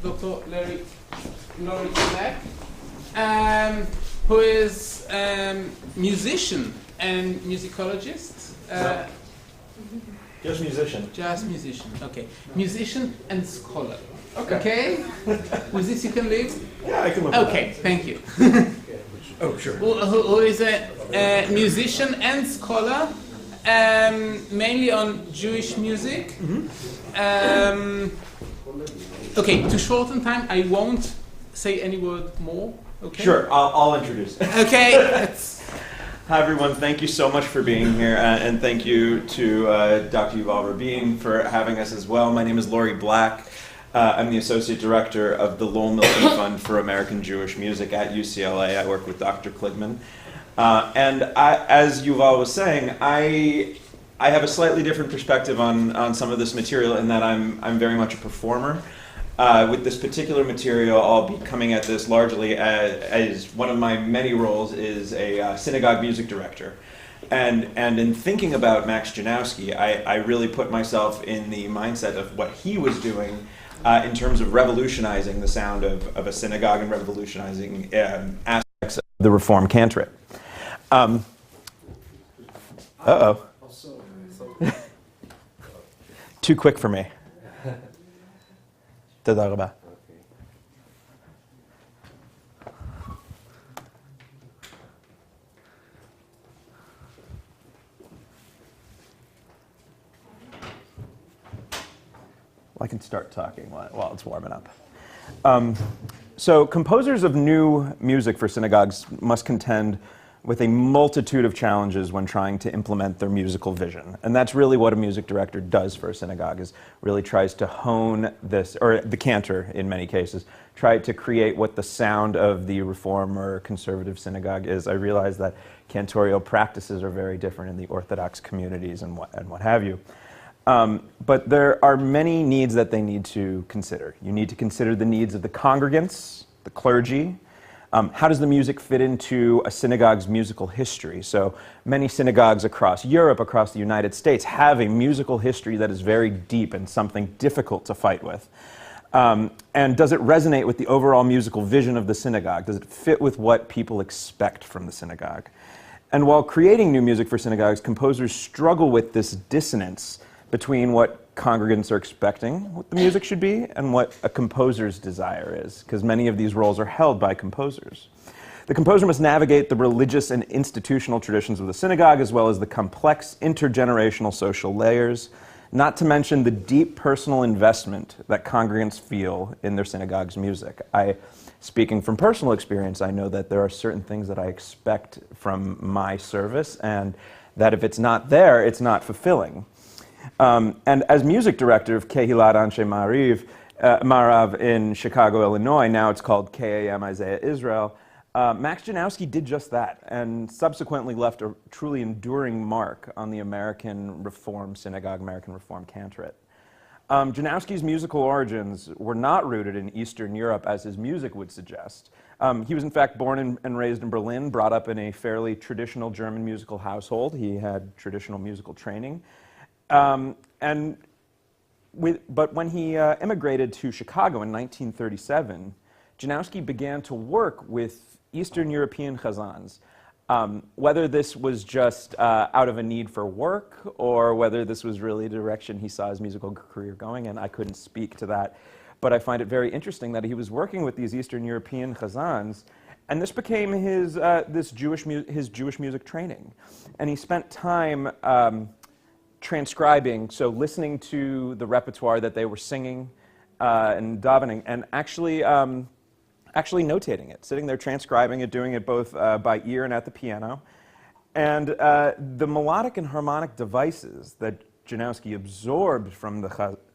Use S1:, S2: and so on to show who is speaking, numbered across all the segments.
S1: Dr. Lori Blak, who is musician and musicologist.
S2: Just musician.
S1: Just musician, okay. Musician and scholar. Okay? With this you can live?
S2: Yeah, I can live with
S1: Okay,
S2: that.
S1: thank you.
S2: Oh, sure.
S1: Who is a musician and scholar, mainly on Jewish music. Okay, to shorten time, I won't say any word more. Okay?
S2: Sure, I'll introduce.
S1: Okay.
S2: Hi, everyone. Thank you so much for being here, and thank you to Dr. Yuval Rabin for having us as well. My name is Lori Blak. I'm the Associate Director of the Lowell Milton Fund for American Jewish Music at UCLA. I work with Dr. Kligman. As Yuval was saying, I have a slightly different perspective on some of this material in that I'm very much a performer. With this particular material, I'll be coming at this largely as one of my many roles is a synagogue music director. And in thinking about Max Janowski, I really put myself in the mindset of what he was doing in terms of revolutionizing the sound of a synagogue and revolutionizing aspects of the Reform cantorate. Uh-oh. Too quick for me. תודה רבה. I can start talking while it's warming up. So composers of new music for synagogues must contend with a multitude of challenges when trying to implement their musical vision. And that's really what a music director does for a synagogue, is really tries to hone this, or the cantor in many cases, try to create what the sound of the Reform or conservative synagogue is. I realize that cantorial practices are very different in the Orthodox communities and what have you. But there are many needs that they need to consider. You need to consider the needs of the congregants, the clergy. How does the music fit into a synagogue's musical history? So many synagogues across Europe, across the United States, have a musical history that is very deep and something difficult to fight with. And does it resonate with the overall musical vision of the synagogue? Does it fit with what people expect from the synagogue? And while creating new music for synagogues, composers struggle with this dissonance between what congregants are expecting what the music should be and what a composer's desire is, because many of these roles are held by composers. The composer must navigate the religious and institutional traditions of the synagogue, as well as the complex intergenerational social layers, not to mention the deep personal investment that congregants feel in their synagogue's music. Speaking from personal experience, I know that there are certain things that I expect from my service, and that if it's not there, it's not fulfilling. And as music director of Kehilat Anshe Marav in Chicago, Illinois, now it's called KAM Isaiah Israel, Max Janowski did just that and subsequently left a truly enduring mark on the American Reform synagogue, American Reform cantorate. Janowski's musical origins were not rooted in Eastern Europe as his music would suggest. He was in fact born and raised in Berlin, brought up in a fairly traditional German musical household. He had traditional musical training. But when he immigrated to Chicago in 1937, Janowski began to work with Eastern European chazans. Whether this was just out of a need for work or whether this was really the direction he saw his musical career going in, I couldn't speak to that. But I find it very interesting that he was working with these Eastern European chazans, and this became his Jewish music training. And he spent time transcribing, so listening to the repertoire that they were singing and davening, and actually notating it, sitting there transcribing it, doing it both by ear and at the piano. And the melodic and harmonic devices that Janowski absorbed from the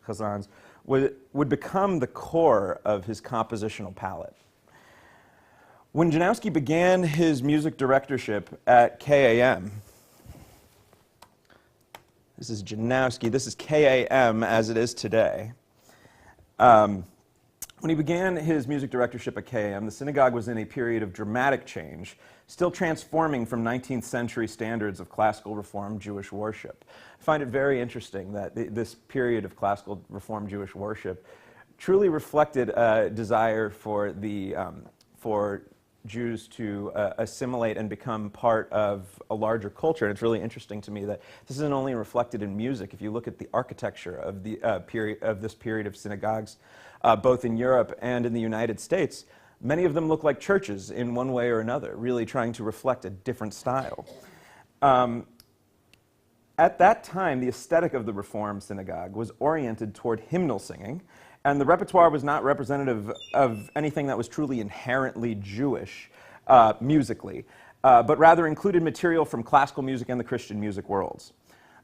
S2: chazans would become the core of his compositional palette. When Janowski began his music directorship at KAM, this is Janowski, this is KAM as it is today. When he began his music directorship at KAM, the synagogue was in a period of dramatic change, still transforming from 19th century standards of classical Reform Jewish worship. I find it very interesting that this period of classical Reform Jewish worship truly reflected a desire for for Jews to assimilate and become part of a larger culture. And it's really interesting to me that this isn't only reflected in music. If you look at the architecture of the this period of synagogues, both in Europe and in the United States, many of them look like churches in one way or another, really trying to reflect a different style. At that time, the aesthetic of the Reform synagogue was oriented toward hymnal singing, and the repertoire was not representative of anything that was truly inherently Jewish musically, but rather included material from classical music and the Christian music worlds.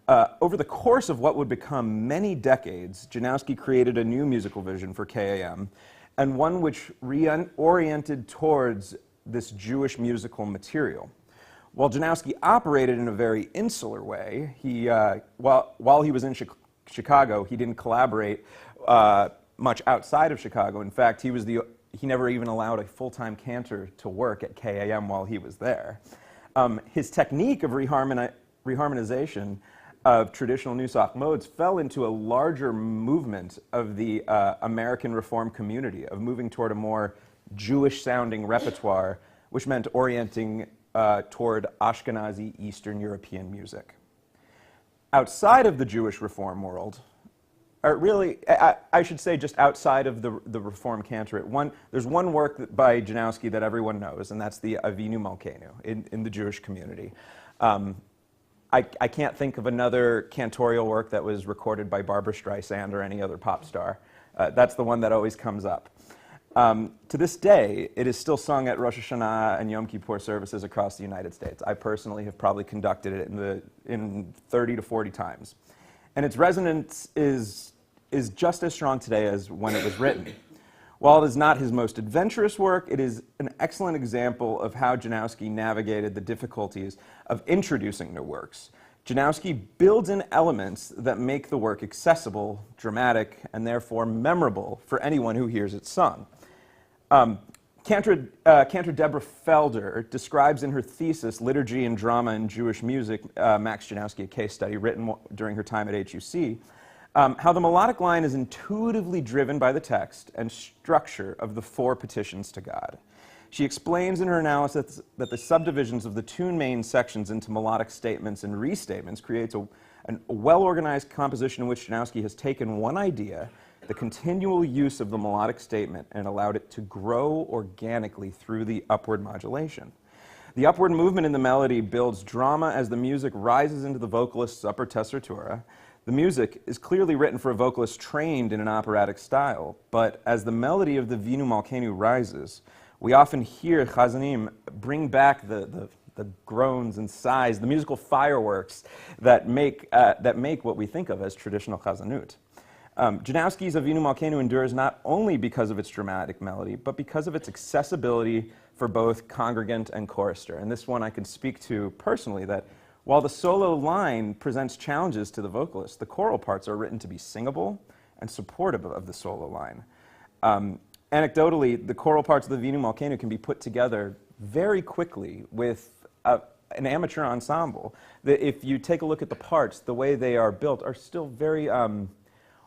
S2: Over the course of what would become many decades, Янובсky created a new musical vision for KAM, and one which reoriented towards this Jewish musical material. While Янובсky operated in a very insular way, while he was in Chicago, he didn't collaborate much outside of Chicago. In fact, he never even allowed a full-time cantor to work at KAM while he was there. His technique of reharmonization of traditional Nusach modes fell into a larger movement of the American Reform community, of moving toward a more Jewish-sounding repertoire, which meant orienting toward Ashkenazi Eastern European music. Outside of the Jewish Reform world, or really, I should say just outside of the Reform cantorate, there's one work by Янובсky that everyone knows, and that's the Avinu Malkeinu in the Jewish community. I can't think of another cantorial work that was recorded by Barbra Streisand or any other pop star. That's the one that always comes up. To this day, it is still sung at Rosh Hashanah and Yom Kippur services across the United States. I personally have probably conducted it in 30 to 40 times. And its resonance is just as strong today as when it was written. While it is not his most adventurous work, it is an excellent example of how Янובсky navigated the difficulties of introducing new works. Янובsky builds in elements that make the work accessible, dramatic, and therefore memorable for anyone who hears it sung. Cantor Deborah Felder describes in her thesis, Liturgy and Drama in Jewish Music, Max Янובsky, a case study written during her time at HUC, how the melodic line is intuitively driven by the text and structure of the four petitions to God. She explains in her analysis that the subdivisions of the two main sections into melodic statements and restatements creates a well-organized composition in which Янובsky has taken one idea, the continual use of the melodic statement, and allowed it to grow organically through the upward modulation. The upward movement in the melody builds drama as the music rises into the vocalist's upper tessitura. The music is clearly written for a vocalist trained in an operatic style, but as the melody of the Avinu Malkeinu rises, we often hear chazanim bring back the groans and sighs, the musical fireworks that make what we think of as traditional chazanut. Янובsky's Avinu Malkeinu endures not only because of its dramatic melody, but because of its accessibility for both congregant and chorister. And this one I can speak to personally, that while the solo line presents challenges to the vocalist, the choral parts are written to be singable and supportive of the solo line. Anecdotally, the choral parts of the Avinu Malkeinu can be put together very quickly with an amateur ensemble. If you take a look at the parts, the way they are built are still very,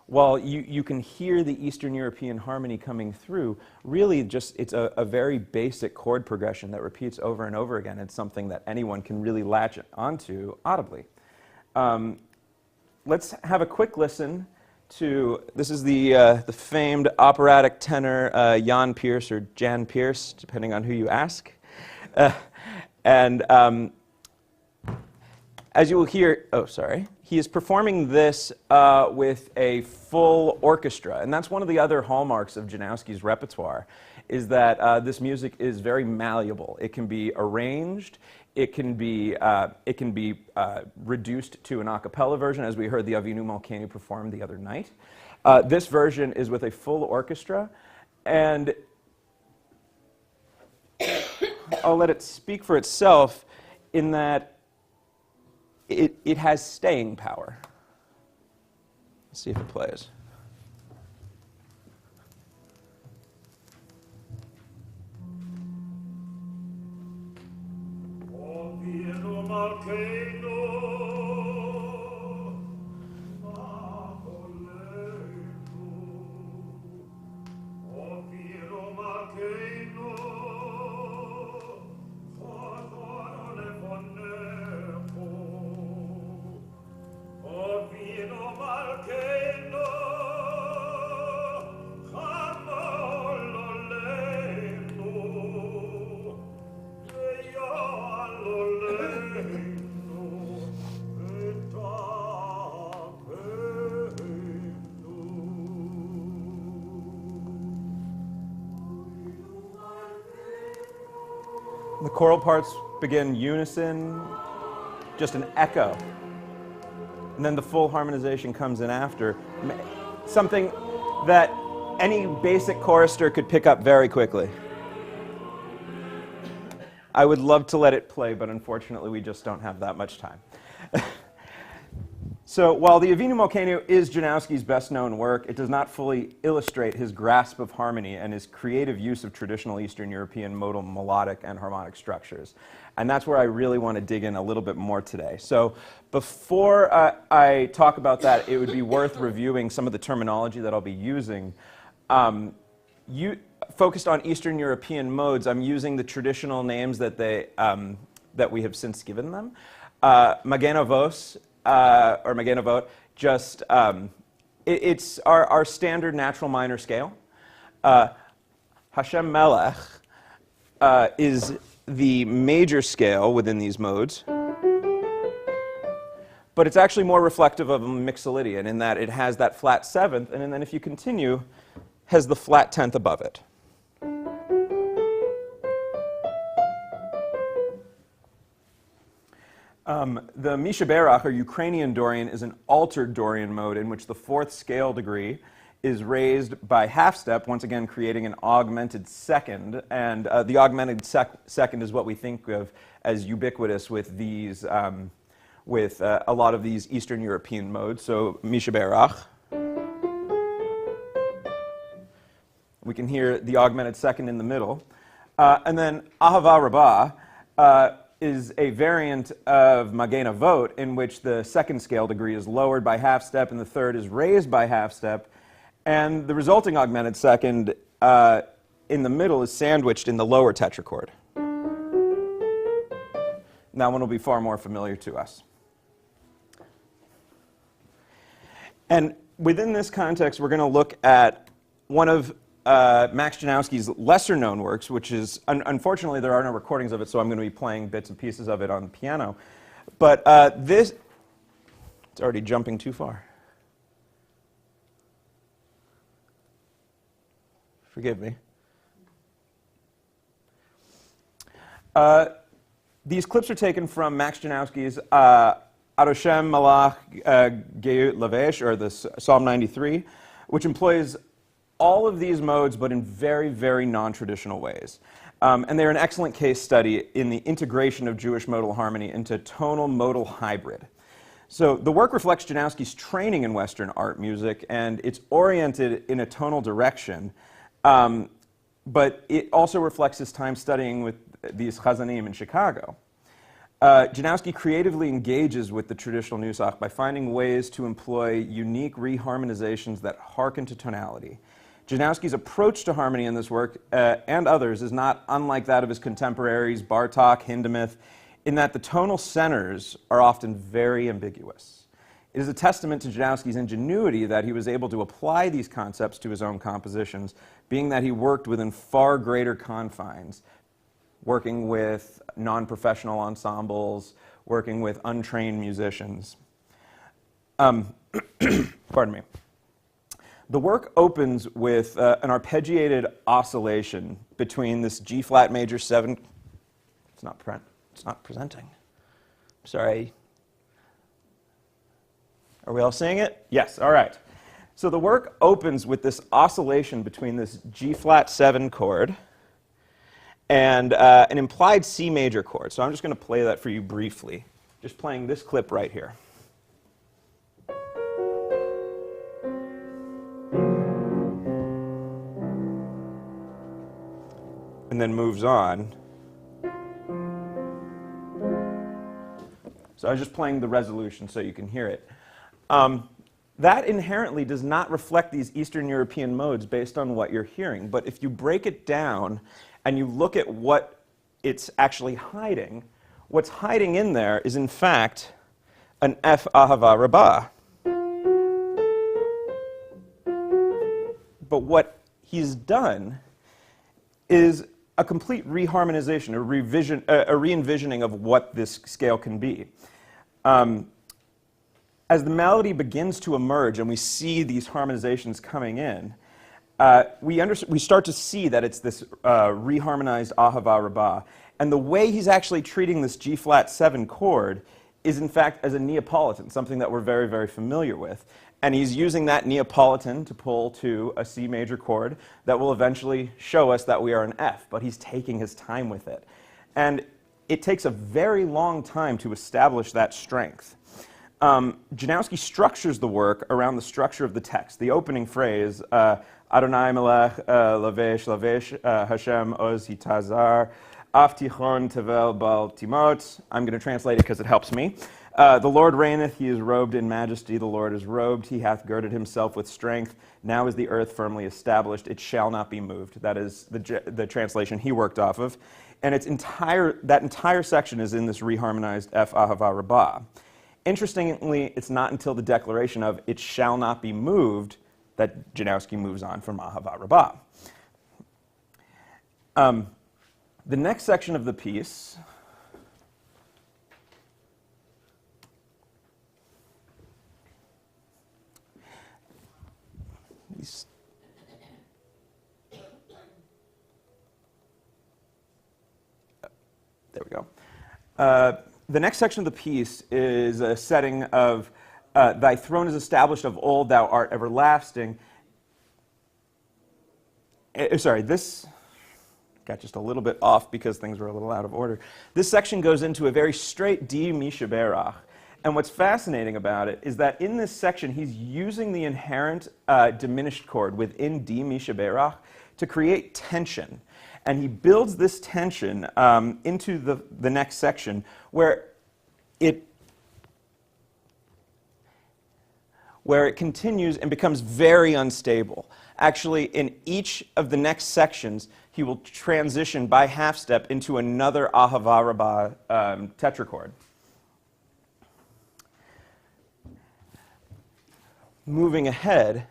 S2: while you can hear the Eastern European harmony coming through, really it's a very basic chord progression that repeats over and over again. It's something that anyone can really latch onto audibly. Let's have a quick listen to, this is the famed operatic tenor Jan Pearce, or Jan Pearce, depending on who you ask. As you will hear, he is performing this with a full orchestra, and that's one of the other hallmarks of Янובsky's repertoire, is that this music is very malleable. It can be arranged, it can be reduced to an a cappella version, as we heard the Avinu Malkeinu perform the other night. This version is with a full orchestra, and I'll let it speak for itself in that it has staying power. Let's see if it plays. The choral parts begin unison, just an echo. And then the full harmonization comes in after. Something that any basic chorister could pick up very quickly. I would love to let it play, but unfortunately we just don't have that much time. So while the Avinu Malkeinu is Janowski's best-known work, it does not fully illustrate his grasp of harmony and his creative use of traditional Eastern European modal, melodic, and harmonic structures. And that's where I really want to dig in a little bit more today. So before I talk about that, it would be worth reviewing some of the terminology that I'll be using. Focused on Eastern European modes, I'm using the traditional names that we have since given them. Magenavos, or Magenavot, just it's our standard natural minor scale. Hashem Melech is the major scale within these modes, but it's actually more reflective of a Mixolydian in that it has that flat seventh, and then if you continue, has the flat 10th above it. The Misha Berach, or Ukrainian Dorian, is an altered Dorian mode in which the fourth scale degree is raised by half step, once again creating an augmented second. And the augmented second is what we think of as ubiquitous with these, with a lot of these Eastern European modes. So Misha Berach. We can hear the augmented second in the middle. And then Ahava Rabbah is a variant of Magen Avot in which the second scale degree is lowered by half step and the third is raised by half step. And the resulting augmented second in the middle is sandwiched in the lower tetrachord. That one will be far more familiar to us. And within this context, we're going to look at one of Max Janowski's lesser-known works, which is, unfortunately, there are no recordings of it, so I'm going to be playing bits and pieces of it on the piano. But it's already jumping too far. Forgive me. These clips are taken from Max Janowski's Adoshem Malach Geut Lavesh, or the Psalm 93, which employs all of these modes, but in very, very non-traditional ways. And they're an excellent case study in the integration of Jewish modal harmony into tonal modal hybrid. So the work reflects Janowski's training in Western art music, and it's oriented in a tonal direction, but it also reflects his time studying with these chazanim in Chicago. Janowski creatively engages with the traditional nusach by finding ways to employ unique reharmonizations that hearken to tonality. Janowski's approach to harmony in this work, and others, is not unlike that of his contemporaries, Bartók, Hindemith, in that the tonal centers are often very ambiguous. It is a testament to Janowski's ingenuity that he was able to apply these concepts to his own compositions, being that he worked within far greater confines, working with non-professional ensembles, working with untrained musicians. Pardon me. The work opens with an arpeggiated oscillation between this G-flat major 7. It's not presenting. Sorry. Are we all seeing it? Yes, all right. So the work opens with this oscillation between this G-flat 7 chord and an implied C major chord. So I'm just going to play that for you briefly, just playing this clip right here. And then moves on. So I was just playing the resolution so you can hear it. That inherently does not reflect these Eastern European modes based on what you're hearing. But if you break it down and you look at what it's actually hiding, what's hiding in there is in fact an F Ahava Rabbah. But what he's done is a complete reharmonization, a re-envisioning of what this scale can be. As the melody begins to emerge and we see these harmonizations coming in, we start to see that it's this reharmonized Ahava Rabbah. And the way he's actually treating this G-flat 7 chord is in fact as a Neapolitan, something that we're very, very familiar with. And he's using that Neapolitan to pull to a C major chord that will eventually show us that we are an F, but he's taking his time with it. And it takes a very long time to establish that strength. Janowski structures the work around the structure of the text. The opening phrase, Adonai melech lavesh lavesh Hashem oz hitazar aftichon tevel bal timot. I'm going to translate it because it helps me. The Lord reigneth, he is robed in majesty, the Lord is robed, he hath girded himself with strength. Now is the earth firmly established, it shall not be moved. That is the translation he worked off of. And that entire section is in this reharmonized F Ahava Rabbah. Interestingly, it's not until the declaration of it shall not be moved that Janowski moves on from Ahava Rabbah. The next section of the piece there we go. The next section of the piece is a setting of thy throne is established of old, thou art everlasting. Sorry, this got just a little bit off because things were a little out of order. This section goes into a very straight D mishaberach. And what's fascinating about it is that in this section, he's using the inherent diminished chord within D mishaberach to create tension. And he builds this tension into the next section where it continues and becomes very unstable. Actually, in each of the next sections, he will transition by half step into another Ahava Rabbah tetrachord. Moving ahead,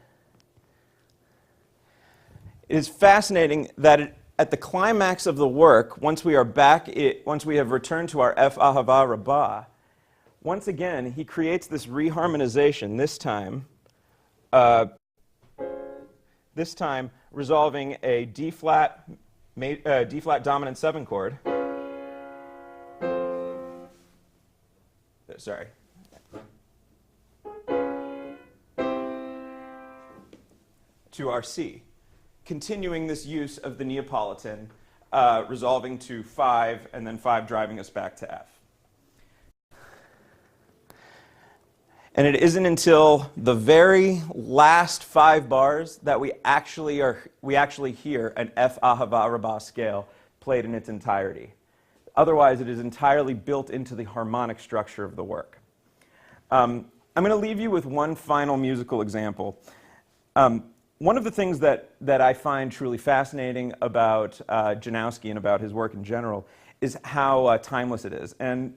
S2: it is fascinating that at the climax of the work, once we have returned to our F Ahava Rabbah, once again he creates this reharmonization. This time resolving a D flat dominant 7 chord. Sorry. To our C, continuing this use of the Neapolitan, resolving to 5, and then 5 driving us back to F. And it isn't until the very last 5 bars that we actually hear an F Ahava Rabbah scale played in its entirety. Otherwise, it is entirely built into the harmonic structure of the work. I'm going to leave you with one final musical example. One of the things that I find truly fascinating about Janowski and about his work in general is how timeless it is. And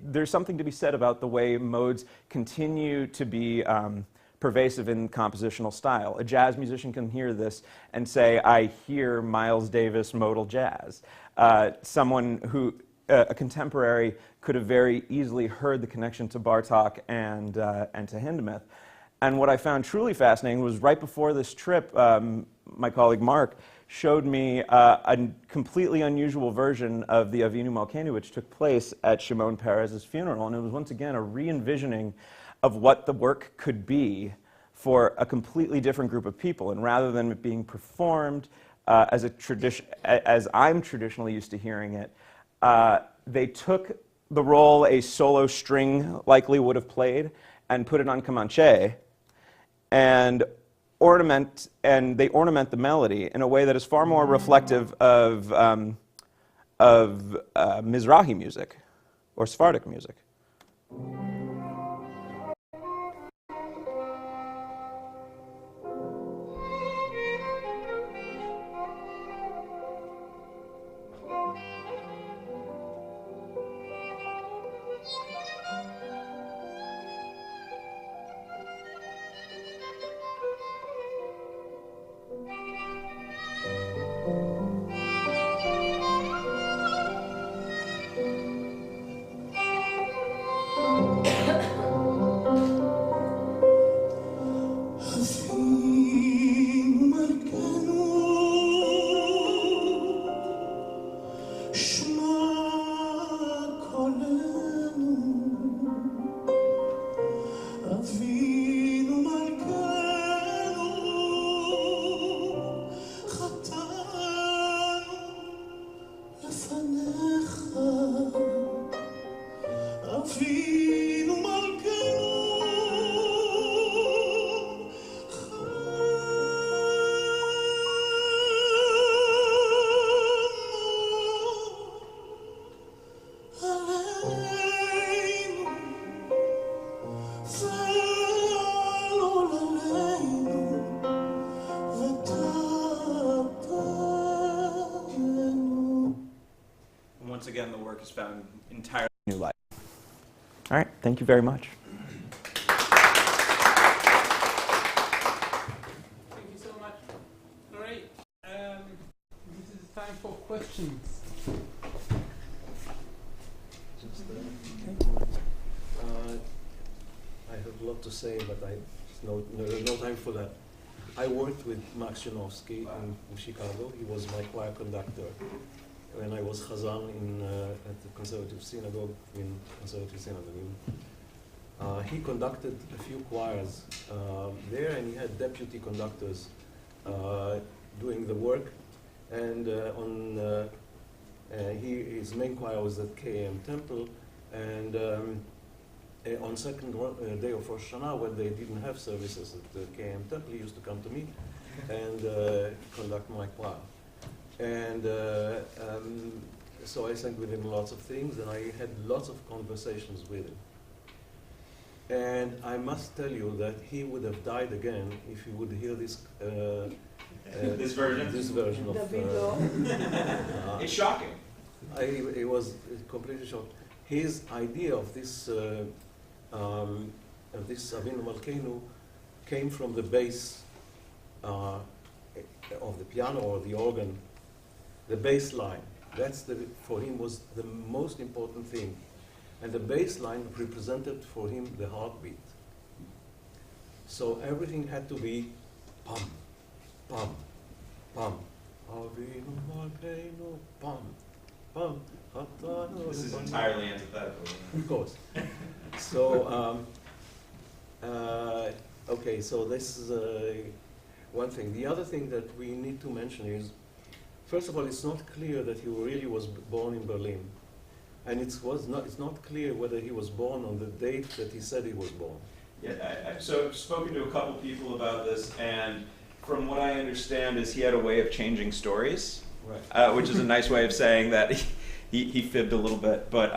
S2: there's something to be said about the way modes continue to be pervasive in compositional style. A jazz musician can hear this and say, I hear Miles Davis modal jazz. Someone who, a contemporary, could have very easily heard the connection to Bartók and to Hindemith. And what I found truly fascinating was right before this trip, my colleague Mark showed me a completely unusual version of the Avinu Malkeinu, which took place at Shimon Peres's funeral. And it was once again a re-envisioning of what the work could be for a completely different group of people. And rather than it being performed as I'm traditionally used to hearing it, they took the role a solo string likely would have played and put it on Comanche, and they ornament the melody in a way that is far more reflective of Mizrahi music or Sephardic music. once again, the work has found entirely new life. All right, thank you very much.
S1: Thank you so much. All right, this is time for questions.
S3: I have a lot to say, but there's no time for that. I worked with Max Янобсky in Chicago. He was my choir conductor when I was Chazan at the Conservative Synagogue he conducted a few choirs there, and he had deputy conductors doing the work. And his main choir was at KM Temple, and on second day of Rosh Hashanah, when they didn't have services at the KM Temple, he used to come to me and conduct my choir. And so I sang with him lots of things, and I had lots of conversations with him. And I must tell you that he would have died again if he would hear this
S2: This version?
S3: This version of...
S2: it's shocking.
S3: It was completely shocking. His idea of this Avinu Malkeinu came from the bass of the piano or the organ, the bass line. That's for him was the most important thing. And the bass line represented for him the heartbeat. So everything had to be pum, pum, pum. Avinu Malkeinu, pum, pum.
S2: This is entirely antithetical.
S3: Of course. So, okay, so this is one thing. The other thing that we need to mention is, first of all, it's not clear that he really was born in Berlin. And it's not clear whether he was born on the date that he said he was born.
S2: Yeah, so I've spoken to a couple people about this, and from what I understand is he had a way of changing stories,
S3: right.
S2: Which is a nice way of saying that he fibbed a little bit. But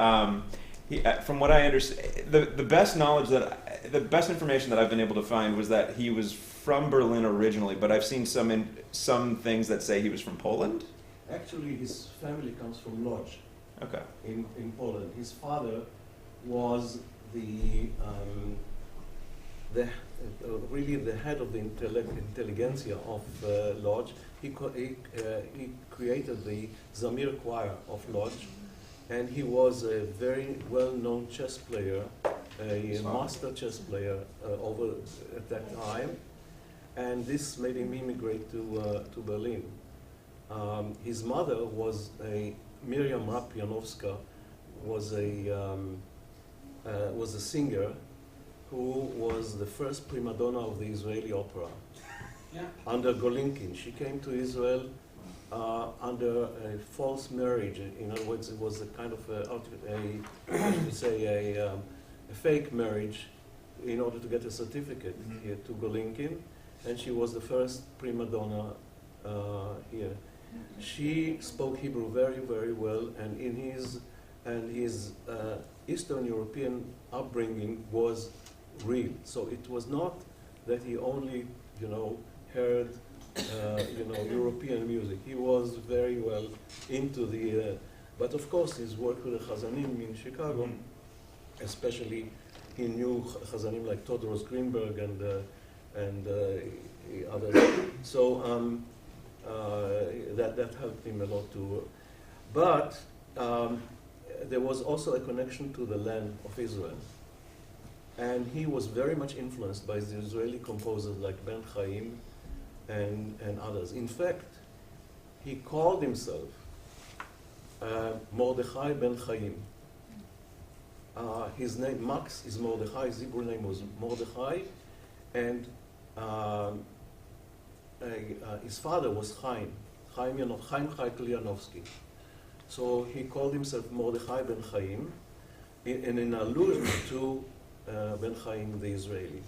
S2: from what I understand, the best knowledge the best information that I've been able to find was that he was from Berlin originally, but I've seen some things that say he was from Poland.
S3: Actually, his family comes from Lodz.
S2: Okay.
S3: In Poland. His father was really the head of the intelligentsia of Lodz. He created the Zamir choir of Lodz, and he was a very well-known chess player, a master chess player over at that time, and this made him immigrate to Berlin. His mother was Miriam Rapp-Janowska, was a singer who was the first prima donna of the Israeli opera.
S1: Yeah.
S3: Under Golinkin. She came to Israel under a false marriage. In other words, it was a kind of a fake marriage in order to get a certificate here to Golinkin, and she was the first prima donna here. She spoke Hebrew very, very well, and his Eastern European upbringing was real. So it was not that he only, heard, European music. He was very well into the. But of course, his work with the Chazanim in Chicago, especially, he knew Chazanim like Todros Greenberg and others. So. That helped him a lot too. But there was also a connection to the land of Israel. And he was very much influenced by the Israeli composers like Ben Chaim and others. In fact, he called himself Mordechai Ben Chaim. His name, Max, is Mordechai. His Hebrew name was Mordechai. And his father was Chaim Chaykel Янобсky. So he called himself Mordechai Ben Chaim in allusion to Ben Chaim the Israeli.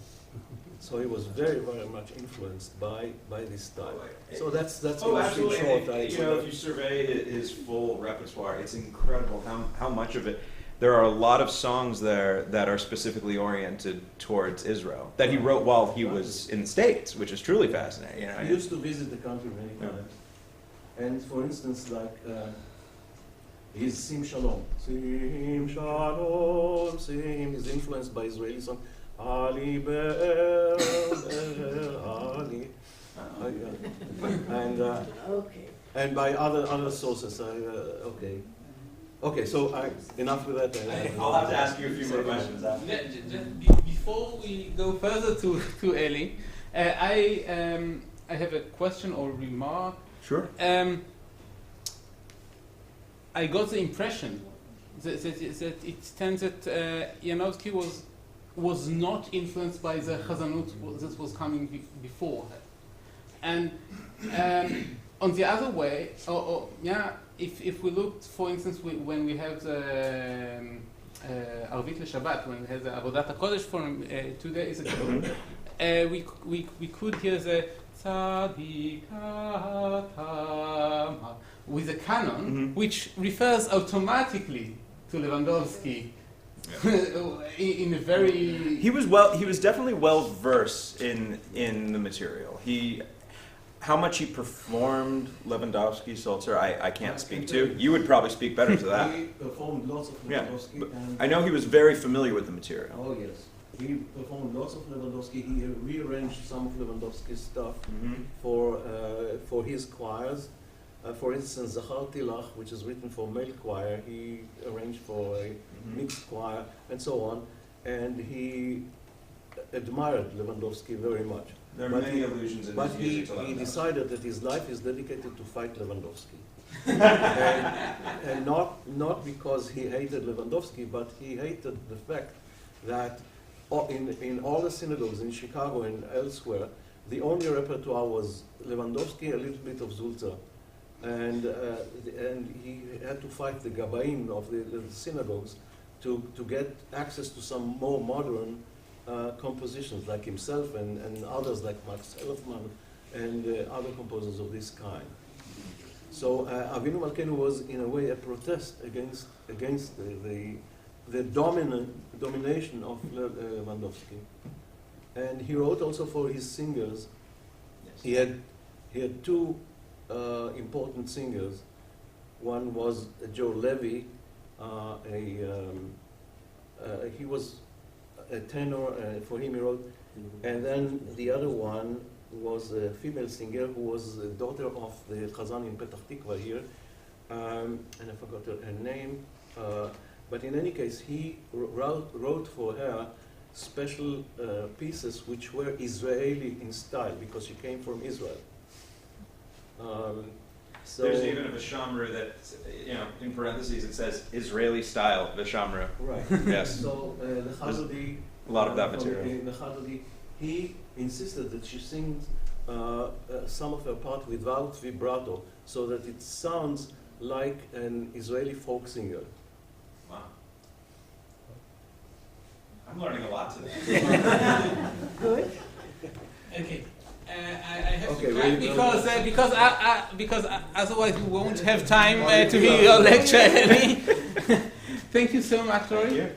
S3: So he was very, very much influenced by this style. So that's
S2: absolutely.
S3: short.
S2: If you survey his full repertoire, it's incredible how much of it. There are a lot of songs there that are specifically oriented towards Israel that he wrote while he was in the States, which is truly fascinating.
S3: He used to visit the country many times. And for instance, like His Sim Shalom. Sim Shalom, Sim is influenced by Israeli song. Ali Be'er, Ali. And by other sources. Okay, so enough with that.
S2: I'll have to ask you a few more questions after.
S1: Before we go further to Eli, I have a question or remark.
S2: Sure.
S1: I got the impression that it stands that Янובсky was not influenced by the Chazanut that was coming before her. And on the other way, if we look, for instance, when we have the Arvit LeShabbat, when we have the Avodat HaKodesh from 2 days ago, we could hear the Tzadik Hatama with a canon, which refers automatically to Lewandowski. In a very...
S2: He was definitely well versed in the material. How much he performed Lewandowski, Sulzer, I can't speak to. You would probably speak better to that.
S3: He performed lots of Lewandowski.
S2: Yeah, I know he was very familiar with the material.
S3: Oh yes, he performed lots of Lewandowski. He rearranged some of Lewandowski's stuff for his choirs. For instance, Zachar Tilach, which is written for male choir, he arranged for a mixed choir, and so on. And he admired Lewandowski very much.
S2: There are many allusions in his music to Lewandowski.
S3: He decided that his life is dedicated to fight Lewandowski. and not because he hated Lewandowski, but he hated the fact that in all the synagogues in Chicago and elsewhere, the only repertoire was Lewandowski, a little bit of Sulzer. And he had to fight the Gabaim of the synagogues to get access to some more modern compositions, like himself and others like Max Elfman and other composers of this kind. So Avinu Malkeinu was in a way a protest against the domination of Lewandowski. And he wrote also for his singers. Yes. He had two important singers. One was Joe Levy. He was a tenor, for him he wrote. And then the other one was a female singer who was the daughter of the Chazan in Petach Tikva here. And I forgot her name. But in any case, he wrote for her special pieces which were Israeli in style because she came from Israel. So
S2: there's even a Vishamru that, in parentheses it says Israeli style Vishamru.
S3: Right.
S2: Yes.
S3: So the Chazadi,
S2: a lot of that material.
S3: The Chazadi, he insisted that she sings some of her part without vibrato, so that it sounds like an Israeli folk singer.
S2: Wow. I'm learning a lot today.
S4: Good.
S1: Okay. I have to cut because otherwise we won't have time to hear your lecture, Eli. Thank you so much, Lori.
S2: Thank you.